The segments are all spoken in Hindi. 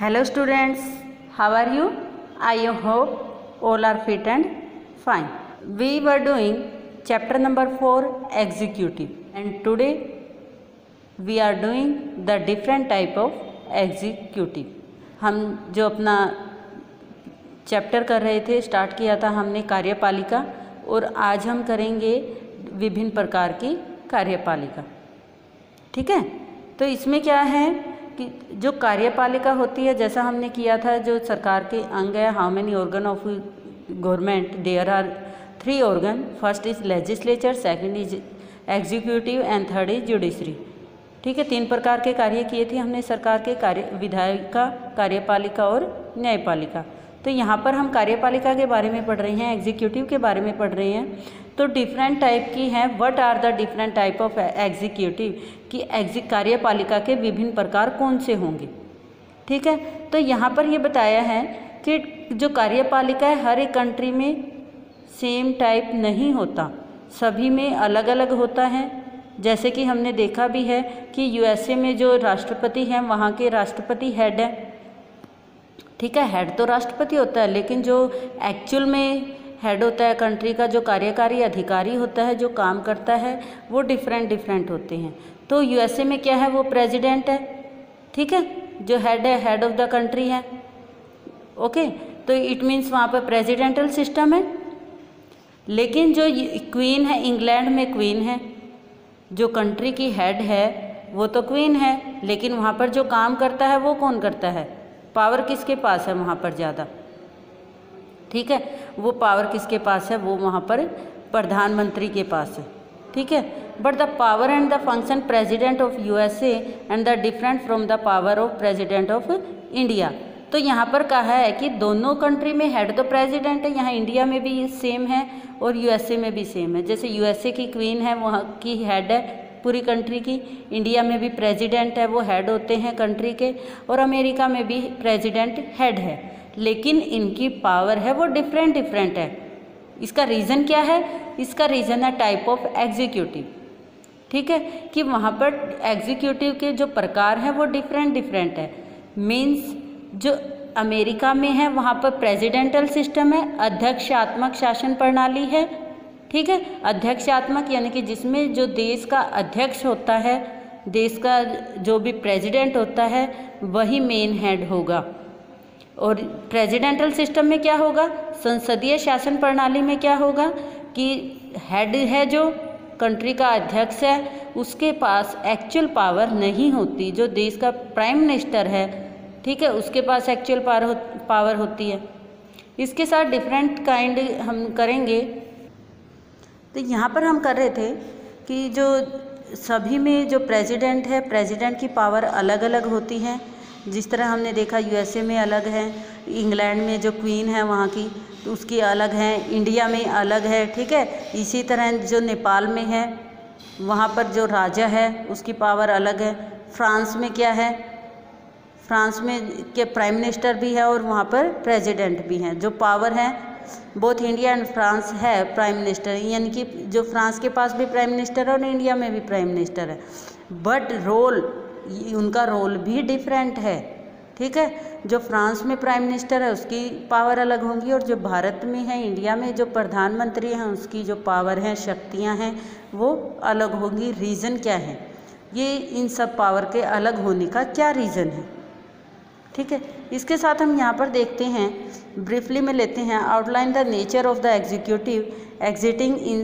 Hello students, how are you? I hope all are fit and fine. We were doing chapter number 4 executive, and today we are doing the different type of executive. हम जो अपना चैप्टर कर रहे थे, स्टार्ट किया था हमने कार्यपालिका, और आज हम करेंगे विभिन्न प्रकार की कार्यपालिका। ठीक है, तो इसमें क्या है कि जो कार्यपालिका होती है, जैसा हमने किया था, जो सरकार के अंग है, how many organ of government, there are 3 organ, first is legislature, second is executive and third is judiciary. ठीक है, 3 प्रकार के कार्य किए थे हमने सरकार के, विधायिका, कार्यपालिका और न्यायपालिका। तो यहाँ पर हम कार्यपालिका के बारे में पढ़ रहे हैं, एग्जीक्यूटिव के बारे में पढ़ रहे हैं। तो डिफरेंट टाइप की हैं, what are the different type of executive, कि कार्यपालिका के विभिन्न प्रकार कौन से होंगे। ठीक है, तो यहाँ पर ये बताया है कि जो कार्यपालिका है हर एक कंट्री में सेम टाइप नहीं होता, सभी में अलग अलग होता है। जैसे कि हमने देखा भी है कि यूएसए में जो राष्ट्रपति हैं वहाँ के राष्ट्रपति हेड है। ठीक है, हेड तो राष्ट्रपति होता है, लेकिन जो एक्चुअल में हेड होता है कंट्री का, जो कार्यकारी अधिकारी होता है, जो काम करता है, वो डिफरेंट होते हैं। तो यूएसए में क्या है, वो प्रेसिडेंट है। ठीक है, जो हेड है, हेड ऑफ द कंट्री है। ओके, तो इट मीन्स वहाँ पर प्रेसिडेंटल सिस्टम है। लेकिन जो क्वीन है, इंग्लैंड में क्वीन है, जो कंट्री की हेड है वो तो क्वीन है, लेकिन वहाँ पर जो काम करता है वो कौन करता है, पावर किसके पास है वहाँ पर ज़्यादा। ठीक है, वो पावर किसके पास है, वो वहाँ पर प्रधानमंत्री के पास है। ठीक है, but the power and the function president of USA and the different from the power of president of India. तो यहाँ पर कहा है कि दोनों कंट्री में हेड तो प्रेसिडेंट है, यहाँ इंडिया में भी सेम है और यूएसए में भी सेम है। जैसे यूएसए की क्वीन है, वहाँ की हेड है पूरी कंट्री की, इंडिया में भी प्रेसिडेंट है, वो हेड होते हैं कंट्री के, और अमेरिका में भी प्रेसिडेंट हेड है, लेकिन इनकी पावर है वो डिफरेंट है। इसका रीज़न क्या है, इसका रीज़न है टाइप ऑफ एग्जीक्यूटिव। ठीक है, कि वहाँ पर एग्जीक्यूटिव के जो प्रकार हैं वो डिफरेंट है। मीन्स जो अमेरिका में है वहाँ पर प्रेसिडेंटल सिस्टम है, अध्यक्षात्मक शासन प्रणाली है। ठीक है, अध्यक्षात्मक यानी कि जिसमें जो देश का अध्यक्ष होता है, देश का जो भी प्रेसिडेंट होता है वही मेन हेड होगा। और प्रेसिडेंटल सिस्टम में क्या होगा, संसदीय शासन प्रणाली में क्या होगा कि हेड है जो कंट्री का अध्यक्ष है, उसके पास एक्चुअल पावर नहीं होती। जो देश का प्राइम मिनिस्टर है, ठीक है, उसके पास एक्चुअल पावर होती है। इसके साथ डिफरेंट काइंड हम करेंगे। तो यहाँ पर हम कर रहे थे कि जो सभी में जो प्रेसिडेंट है, प्रेसिडेंट की पावर अलग अलग होती है। जिस तरह हमने देखा यूएसए में अलग है, इंग्लैंड में जो क्वीन है वहाँ की तो उसकी अलग है, इंडिया में अलग है। ठीक है, इसी तरह जो नेपाल में है वहाँ पर जो राजा है उसकी पावर अलग है। फ्रांस में क्या है, फ्रांस में के प्राइम मिनिस्टर भी है और वहाँ पर प्रेसिडेंट भी हैं। जो पावर है बोथ इंडिया एंड फ्रांस है प्राइम मिनिस्टर, यानी कि जो फ्रांस के पास भी प्राइम मिनिस्टर है और इंडिया में भी प्राइम मिनिस्टर है, बट रोल, उनका रोल भी डिफरेंट है। ठीक है, जो फ्रांस में प्राइम मिनिस्टर है उसकी पावर अलग होंगी, और जो भारत में है, इंडिया में जो प्रधानमंत्री हैं उसकी जो पावर हैं, शक्तियां हैं, वो अलग होंगी। रीज़न क्या है, ये इन सब पावर के अलग होने का क्या रीज़न है। ठीक है, इसके साथ हम यहाँ पर देखते हैं, ब्रीफली में लेते हैं, outline the nature of the executive existing in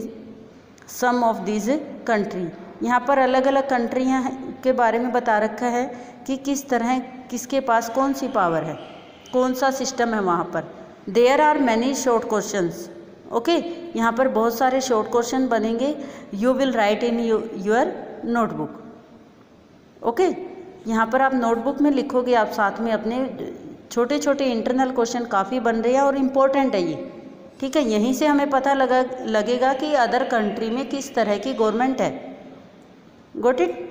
some of this country. यहाँ पर अलग अलग कंट्रियाँ के बारे में बता रखा है कि किस तरह किसके पास कौन सी पावर है, कौन सा सिस्टम है वहाँ पर। There are many short questions. Okay, यहाँ पर बहुत सारे शॉर्ट क्वेश्चन बनेंगे, you will write in your notebook. Okay, यहाँ पर आप नोटबुक में लिखोगे, आप साथ में अपने छोटे छोटे इंटरनल क्वेश्चन काफ़ी बन रहे हैं और इम्पोर्टेंट है ये। ठीक है, यहीं से हमें पता लगेगा कि अदर कंट्री में किस तरह की गवर्नमेंट है। Got it.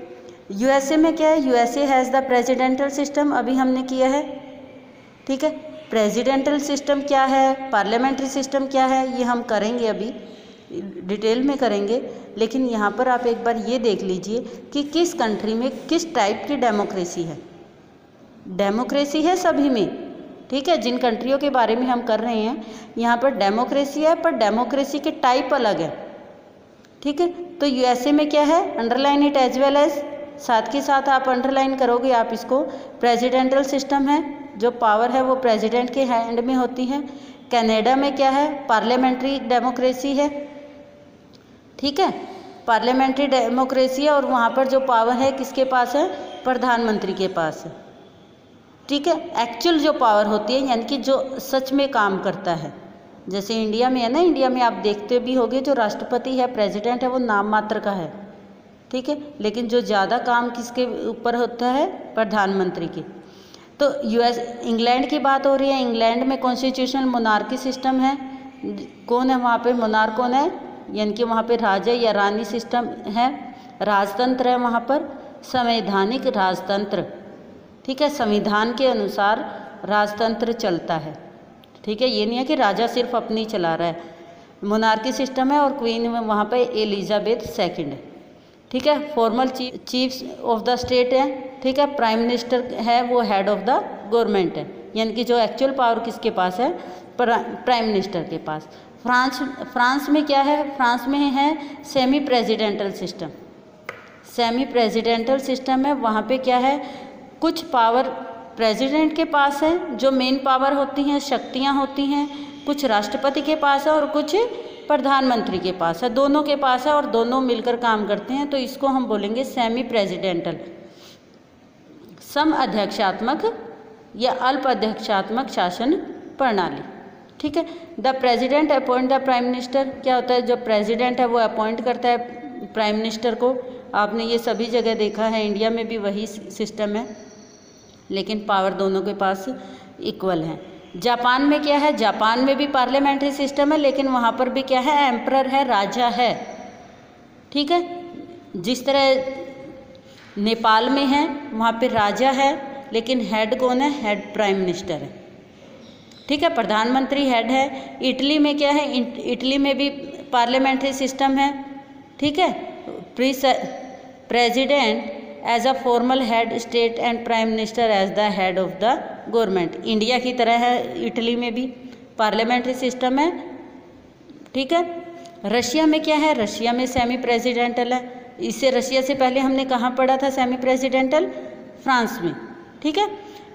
यूएसए में क्या है, USA has the presidential system, अभी हमने किया है। ठीक है, प्रेसिडेंटल सिस्टम क्या है, पार्लियामेंट्री सिस्टम क्या है, ये हम करेंगे, अभी डिटेल में करेंगे। लेकिन यहाँ पर आप एक बार ये देख लीजिए कि किस कंट्री में किस टाइप की डेमोक्रेसी है। डेमोक्रेसी है सभी में, ठीक है। जिन कंट्रियों के बारे में हम कर रहे हैं यहाँ पर डेमोक्रेसी है, पर डेमोक्रेसी के टाइप अलग है, ठीक है। तो यूएसए में क्या है, underline it as well as, साथ के साथ आप अंडरलाइन करोगे आप इसको, प्रेसिडेंटल सिस्टम है, जो पावर है वो प्रेसिडेंट के हैंड में होती है। कनाडा में क्या है, पार्लियामेंट्री डेमोक्रेसी है, ठीक है, पार्लियामेंट्री डेमोक्रेसी है, और वहाँ पर जो पावर है किसके पास है, प्रधानमंत्री के पास है, ठीक है। एक्चुअल जो पावर होती है यानी कि जो सच में काम करता है, जैसे इंडिया में है ना, इंडिया में आप देखते भी होंगे जो राष्ट्रपति है, प्रेसिडेंट है, वो नाम मात्र का है, ठीक है, लेकिन जो ज़्यादा काम किसके ऊपर होता है, प्रधानमंत्री के। तो यूएस इंग्लैंड की बात हो रही है, इंग्लैंड में कॉन्स्टिट्यूशनल मोनार्की सिस्टम है। कौन है वहाँ पे, मोनार्क कौन है, यानी कि वहाँ पे राजा या रानी सिस्टम है, राजतंत्र है वहाँ पर, संवैधानिक राजतंत्र, ठीक है, संविधान के अनुसार राजतंत्र चलता है, ठीक है। ये नहीं है कि राजा सिर्फ अपनी चला रहा है, मोनार्की सिस्टम है, और क्वीन में वहाँ पे एलिजाबेथ सेकंड है, ठीक है। Formal chiefs of the state है, ठीक है, प्राइम मिनिस्टर है, वो हेड ऑफ द गवर्नमेंट है, यानी कि जो एक्चुअल पावर किसके पास है, प्राइम मिनिस्टर के पास। फ्रांस में क्या है, फ्रांस में है semi presidential system, semi presidential system है। वहाँ पे क्या है, कुछ पावर प्रेसिडेंट के पास है, जो मेन पावर होती हैं, शक्तियाँ होती हैं, कुछ राष्ट्रपति के पास है और कुछ प्रधानमंत्री के पास है, दोनों के पास है, और दोनों मिलकर काम करते हैं, तो इसको हम बोलेंगे सेमी प्रेसिडेंटल। सम अध्यक्षात्मक या अल्प अध्यक्षात्मक शासन प्रणाली, ठीक है। The president appoint the prime minister, क्या होता है, जो प्रेसिडेंट है वो अपॉइंट करता है प्राइम मिनिस्टर को। आपने ये सभी जगह देखा है, इंडिया में भी वही सिस्टम है, लेकिन पावर दोनों के पास इक्वल है। जापान में क्या है, जापान में भी पार्लियामेंट्री सिस्टम है, लेकिन वहाँ पर भी क्या है, एम्परर है, राजा है, ठीक है। जिस तरह नेपाल में है वहाँ पे राजा है, लेकिन हेड कौन है, हेड प्राइम मिनिस्टर है, ठीक है, प्रधानमंत्री हेड है। इटली में क्या है, इटली में भी पार्लियामेंट्री सिस्टम है, ठीक है। President as a formal head state and prime minister as the head of the government, India की तरह है, इटली में भी पार्लियामेंट्री सिस्टम है, ठीक है। रशिया में क्या है, रशिया में सेमी प्रेसिडेंटल है। इससे रशिया से पहले हमने कहाँ पढ़ा था सेमी प्रेसिडेंटल, फ्रांस में, ठीक है।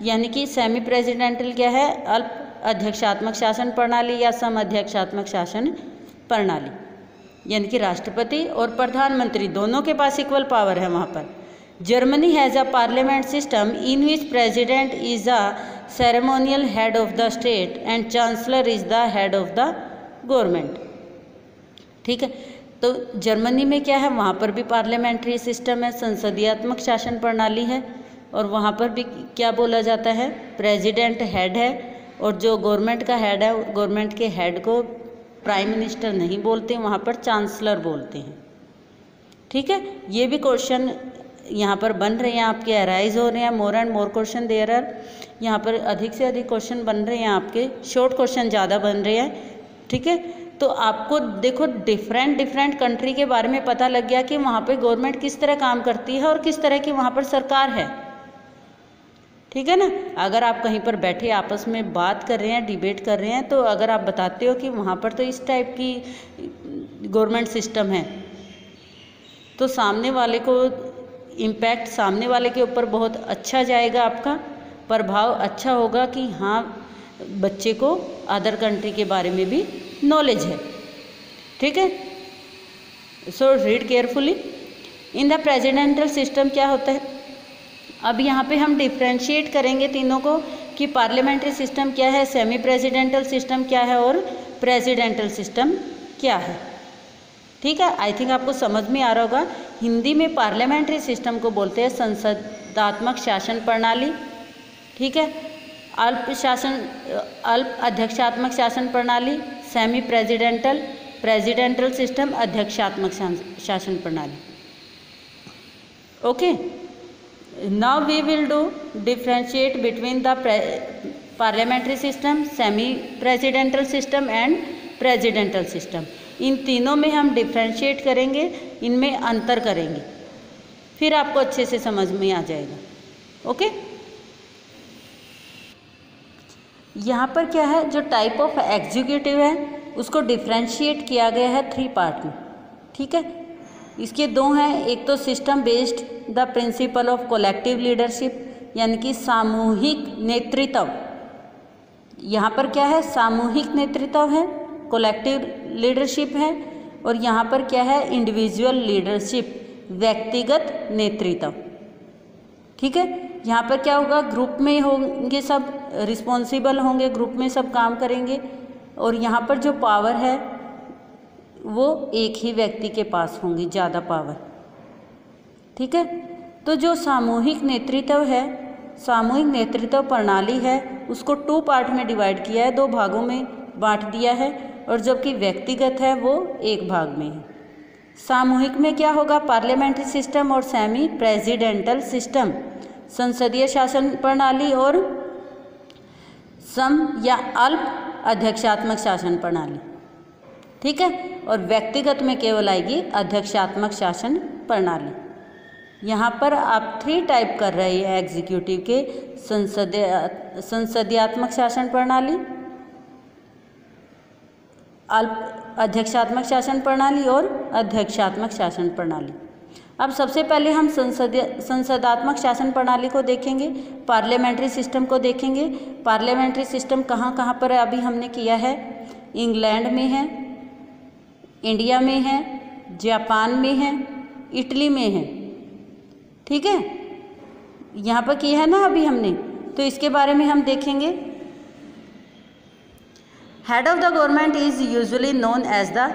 यानी कि सेमी प्रेसिडेंटल क्या है, अल्प अध्यक्षात्मक शासन प्रणाली या सम अध्यक्षात्मक शासन प्रणाली, यानी कि राष्ट्रपति और प्रधानमंत्री दोनों के पास इक्वल पावर है वहाँ पर। Germany has a parliament system in which president is the ceremonial head of the state and chancellor is the head of the government, ठीक है। तो जर्मनी में क्या है, वहाँ पर भी पार्लियामेंट्री सिस्टम है, संसदीयात्मक शासन प्रणाली है, और वहाँ पर भी क्या बोला जाता है, प्रेसिडेंट हेड है, और जो गवर्नमेंट का हेड है, गवर्नमेंट के हेड को प्राइम मिनिस्टर नहीं बोलते, वहाँ पर चांसलर बोलते हैं, ठीक है। ये भी क्वेश्चन यहाँ पर बन रहे हैं, आपके अराइज हो रहे हैं, more and more question there are, यहाँ पर अधिक से अधिक क्वेश्चन बन रहे हैं, आपके शॉर्ट क्वेश्चन ज़्यादा बन रहे हैं, ठीक है। तो आपको देखो डिफरेंट कंट्री के बारे में पता लग गया कि वहाँ पे गवर्नमेंट किस तरह काम करती है और किस तरह की वहाँ पर सरकार है, ठीक है ना। अगर आप कहीं पर बैठे आपस में बात कर रहे हैं, डिबेट कर रहे हैं, तो अगर आप बताते हो कि वहाँ पर तो इस टाइप की गवर्नमेंट सिस्टम है, तो सामने वाले को इम्पैक्ट, सामने वाले के ऊपर बहुत अच्छा जाएगा, आपका प्रभाव अच्छा होगा कि हाँ बच्चे को अदर कंट्री के बारे में भी नॉलेज है, ठीक है। So read carefully. In the presidential system क्या होता है, अब यहाँ पे हम डिफ्रेंशिएट करेंगे तीनों को कि पार्लियामेंट्री सिस्टम क्या है, सेमी प्रेसिडेंटल सिस्टम क्या है और प्रेसिडेंटल सिस्टम क्या है, ठीक है। आई थिंक आपको समझ में आ रहा होगा। हिंदी में पार्लियामेंट्री सिस्टम को बोलते हैं संसदात्मक शासन प्रणाली, ठीक है। अल्प अध्यक्षात्मक शासन प्रणाली सेमी प्रेसिडेंटल, प्रेसिडेंटल सिस्टम अध्यक्षात्मक शासन प्रणाली, okay. Now we will do differentiate between the parliamentary system, semi presidential system and presidential system. इन तीनों में हम डिफ्रेंशिएट करेंगे, इनमें अंतर करेंगे, फिर आपको अच्छे से समझ में आ जाएगा, ओके। यहाँ पर क्या है, जो टाइप ऑफ एग्जीक्यूटिव है उसको डिफ्रेंशिएट किया गया है 3 पार्ट में। ठीक है, इसके 2 हैं, एक तो system based the principle of collective leadership यानी कि सामूहिक नेतृत्व। यहाँ पर क्या है, सामूहिक नेतृत्व है, कलेक्टिव लीडरशिप है, और यहाँ पर क्या है, इंडिविजुअल लीडरशिप, व्यक्तिगत नेतृत्व। ठीक है, यहाँ पर क्या होगा, ग्रुप में होंगे, सब रिस्पॉन्सिबल होंगे, ग्रुप में सब काम करेंगे, और यहाँ पर जो पावर है वो एक ही व्यक्ति के पास होंगी, ज़्यादा पावर। ठीक है, तो जो सामूहिक नेतृत्व है, सामूहिक नेतृत्व प्रणाली है, उसको 2 पार्ट में डिवाइड किया है, 2 भागों में बांट दिया है, और जबकि व्यक्तिगत है वो 1 भाग में है। सामूहिक में क्या होगा, पार्लियामेंट्री सिस्टम और सेमी प्रेसिडेंटल सिस्टम, संसदीय शासन प्रणाली और सम या अल्प अध्यक्षात्मक शासन प्रणाली। ठीक है, और व्यक्तिगत में केवल आएगी अध्यक्षात्मक शासन प्रणाली। यहाँ पर आप 3 टाइप कर रहे हैं एग्जीक्यूटिव के, संसदीयात्मक शासन प्रणाली, अल्प अध्यक्षात्मक शासन प्रणाली और अध्यक्षात्मक शासन प्रणाली। अब सबसे पहले हम संसदात्मक शासन प्रणाली को देखेंगे, पार्लियामेंट्री सिस्टम को देखेंगे। पार्लियामेंट्री सिस्टम कहाँ कहाँ पर अभी हमने किया है, इंग्लैंड में है, इंडिया में है, जापान में है, इटली में है। ठीक है, यहाँ पर किया है ना अभी हमने, तो इसके बारे में हम देखेंगे। Head of the government is usually known as the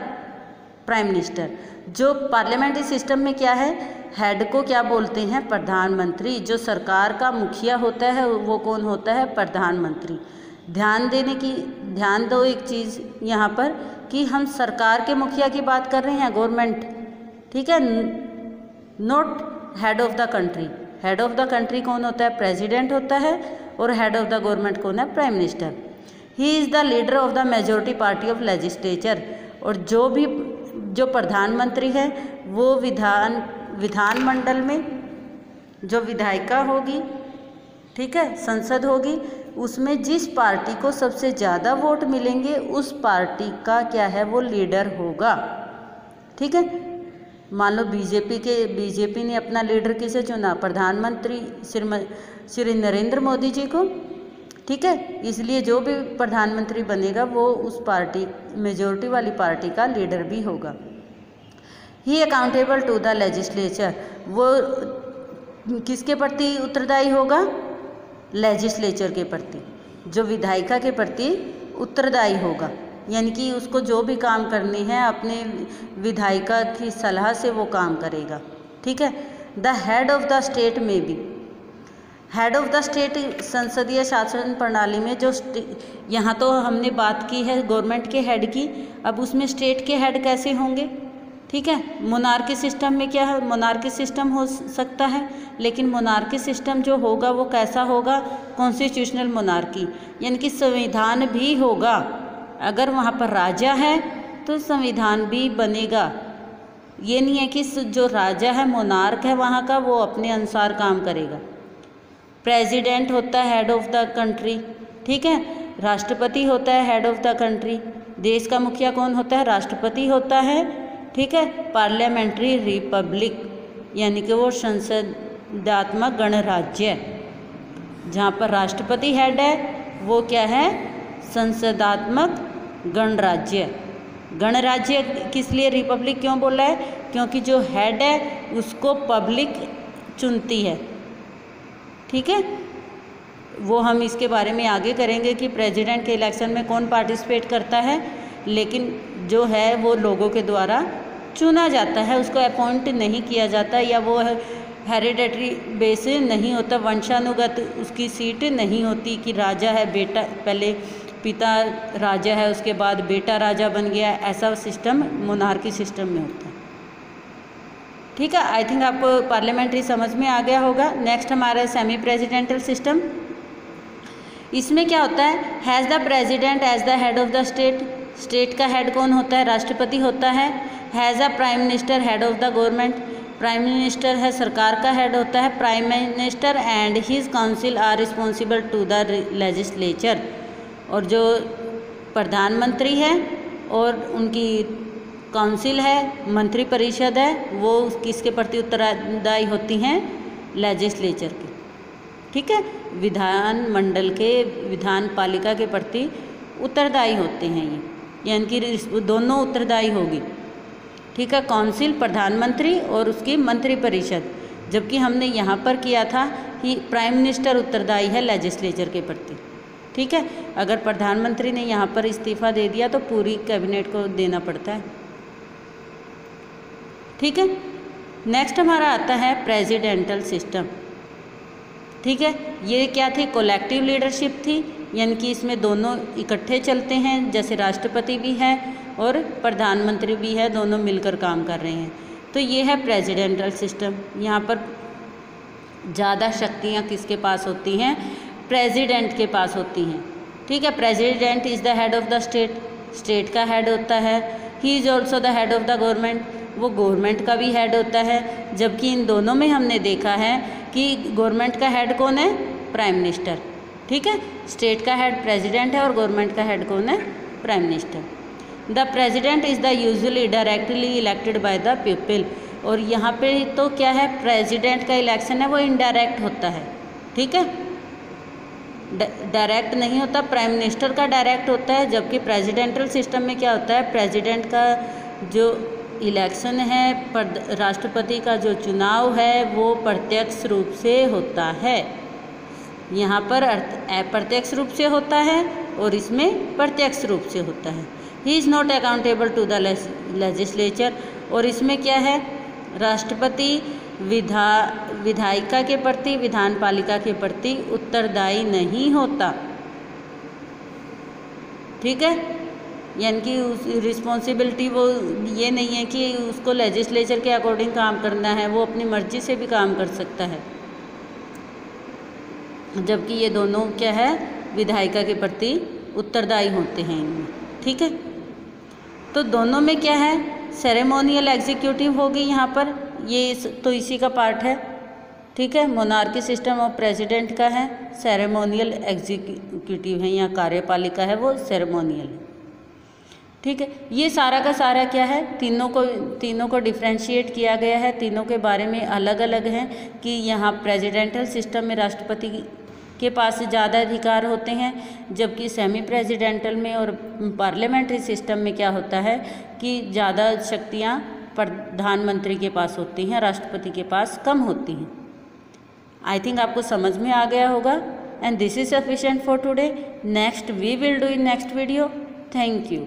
prime minister. जो पार्लियामेंट्री सिस्टम में क्या है, हेड को क्या बोलते हैं, प्रधानमंत्री। जो सरकार का मुखिया होता है वो कौन होता है, प्रधानमंत्री। ध्यान दो एक चीज़ यहाँ पर कि हम सरकार के मुखिया की बात कर रहे हैं, गवर्नमेंट। ठीक है, not head of the country. Head of the country कौन होता है, प्रेसिडेंट होता है, और हेड ऑफ द गवर्नमेंट कौन है, prime minister. He is the leader of the majority of legislature. और जो प्रधानमंत्री है वो विधानमंडल में जो विधायिका होगी, ठीक है, संसद होगी, उसमें जिस पार्टी को सबसे ज़्यादा वोट मिलेंगे उस पार्टी का क्या है, वो लीडर होगा। ठीक है, मान लो बीजेपी ने अपना लीडर किसे चुना, प्रधानमंत्री श्री नरेंद्र मोदी जी को। ठीक है, इसलिए जो भी प्रधानमंत्री बनेगा वो उस पार्टी, मेजॉरिटी वाली पार्टी का लीडर भी होगा। ही अकाउंटेबल टू द लेजिस्लेचर। वो किसके प्रति उत्तरदायी होगा, लेजिस्लेचर के प्रति, जो विधायिका के प्रति उत्तरदायी होगा। यानी कि उसको जो भी काम करने हैं अपने विधायिका की सलाह से वो काम करेगा। ठीक है, the head of the state में भी, हेड ऑफ द स्टेट संसदीय शासन प्रणाली में जो यहाँ तो हमने बात की है गवर्नमेंट के हेड की, अब उसमें स्टेट के हेड कैसे होंगे। ठीक है, मोनार्की सिस्टम में क्या है, मोनार्की सिस्टम हो सकता है, लेकिन मोनार्की सिस्टम जो होगा वो कैसा होगा, कॉन्स्टिट्यूशनल मोनार्की, यानी कि संविधान भी होगा। अगर वहाँ पर राजा है तो संविधान भी बनेगा। ये नहीं है कि जो राजा है, मोनार्क है वहाँ का, वो अपने अनुसार काम करेगा। प्रेसिडेंट होता है हेड ऑफ द कंट्री। ठीक है, राष्ट्रपति होता है हेड ऑफ द कंट्री। देश का मुखिया कौन होता है, राष्ट्रपति होता है। ठीक है, पार्लियामेंट्री रिपब्लिक यानी कि वो संसदात्मक गणराज्य, जहाँ पर राष्ट्रपति हेड है वो क्या है, संसदात्मक गणराज्य। गणराज्य किस लिए रिपब्लिक क्यों बोला है, क्योंकि जो हेड है उसको पब्लिक चुनती है। ठीक है, वो हम इसके बारे में आगे करेंगे कि प्रेसिडेंट के इलेक्शन में कौन पार्टिसिपेट करता है, लेकिन जो है वो लोगों के द्वारा चुना जाता है, उसको अपॉइंट नहीं किया जाता, या वो हेरिडेटरी बेस नहीं होता, वंशानुगत उसकी सीट नहीं होती कि राजा है बेटा, पहले पिता राजा है उसके बाद बेटा राजा बन गया, ऐसा सिस्टम मोनार्की सिस्टम में होता है। ठीक है, आई थिंक आपको पार्लियामेंट्री समझ में आ गया होगा। नेक्स्ट हमारा सेमी प्रेसिडेंटल सिस्टम। इसमें क्या होता है, has the president as the head of the state. State का हेड कौन होता है, राष्ट्रपति होता है। Has a prime minister head of the government. Prime minister है, सरकार का हेड होता है। Prime minister and his council are responsible to the legislature. और जो प्रधानमंत्री है और उनकी काउंसिल है, मंत्री परिषद है, वो किसके प्रति उत्तरदायी होती हैं? लेजिस्लेचर की। ठीक है, विधान मंडल के, विधान पालिका के प्रति उत्तरदायी होते हैं ये, यानी कि दोनों उत्तरदायी होगी। ठीक है, काउंसिल प्रधानमंत्री और उसकी मंत्री परिषद, जबकि हमने यहाँ पर किया था कि प्राइम मिनिस्टर उत्तरदायी है लेजिस्लेचर के प्रति। ठीक है, अगर प्रधानमंत्री ने यहाँ पर इस्तीफा दे दिया तो पूरी कैबिनेट को देना पड़ता है। ठीक है, नेक्स्ट हमारा आता है प्रेसिडेंटल सिस्टम। ठीक है, ये क्या थी? कलेक्टिव लीडरशिप थी, यानी कि इसमें दोनों इकट्ठे चलते हैं, जैसे राष्ट्रपति भी है और प्रधानमंत्री भी है, दोनों मिलकर काम कर रहे हैं। तो ये है प्रेसिडेंटल सिस्टम। यहाँ पर ज़्यादा शक्तियाँ किसके पास होती हैं? प्रेसिडेंट के पास होती हैं। ठीक है, president is the head of the state, state का हेड होता है। He is also the head of the government, वो गवर्नमेंट का भी हेड होता है। जबकि इन दोनों में हमने देखा है कि गवर्नमेंट का हेड कौन है? Prime minister. ठीक है, स्टेट का हेड प्रेसिडेंट है और गवर्नमेंट का हेड कौन है? Prime minister. The president is the usually directly elected by the people, और यहाँ पे तो क्या है? प्रेसिडेंट का इलेक्शन है वो इनडायरेक्ट होता है। ठीक है, डायरेक्ट नहीं होता, प्राइम मिनिस्टर का डायरेक्ट होता है। जबकि प्रेसिडेंटल सिस्टम में क्या होता है? प्रेसिडेंट का जो इलेक्शन है, राष्ट्रपति का जो चुनाव है, वो प्रत्यक्ष रूप से होता है। यहाँ पर अप्रत्यक्ष रूप से होता है और इसमें प्रत्यक्ष रूप से होता है। He is not accountable to the legislature, और इसमें क्या है? राष्ट्रपति विधायिका के प्रति, विधान पालिका के प्रति उत्तरदायी नहीं होता। ठीक है, यानी कि उस रिस्पॉन्सिबिलिटी वो ये नहीं है कि उसको लेजिस्लेचर के अकॉर्डिंग काम करना है, वो अपनी मर्जी से भी काम कर सकता है। जबकि ये दोनों क्या है? विधायिका के प्रति उत्तरदायी होते हैं इनमें। ठीक है, तो दोनों में क्या है? सेरेमोनियल एग्जीक्यूटिव होगी यहाँ पर, ये तो इसी का पार्ट है। ठीक है, मोनार्की सिस्टम ऑफ प्रेसिडेंट का है, सेरेमोनियल एग्जीक्यूटिव है, यहाँ कार्यपालिका है वो सेरेमोनियल है। ठीक है, ये सारा का सारा क्या है? तीनों को डिफ्रेंशिएट किया गया है, तीनों के बारे में अलग अलग हैं कि यहाँ प्रेसिडेंटल सिस्टम में राष्ट्रपति के पास ज़्यादा अधिकार होते हैं, जबकि सेमी प्रेसिडेंटल में और पार्लियामेंट्री सिस्टम में क्या होता है कि ज़्यादा शक्तियाँ प्रधानमंत्री के पास होती हैं, राष्ट्रपति के पास कम होती हैं। आई थिंक आपको समझ में आ गया होगा। And this is sufficient for today. Next we will do in next video. Thank you.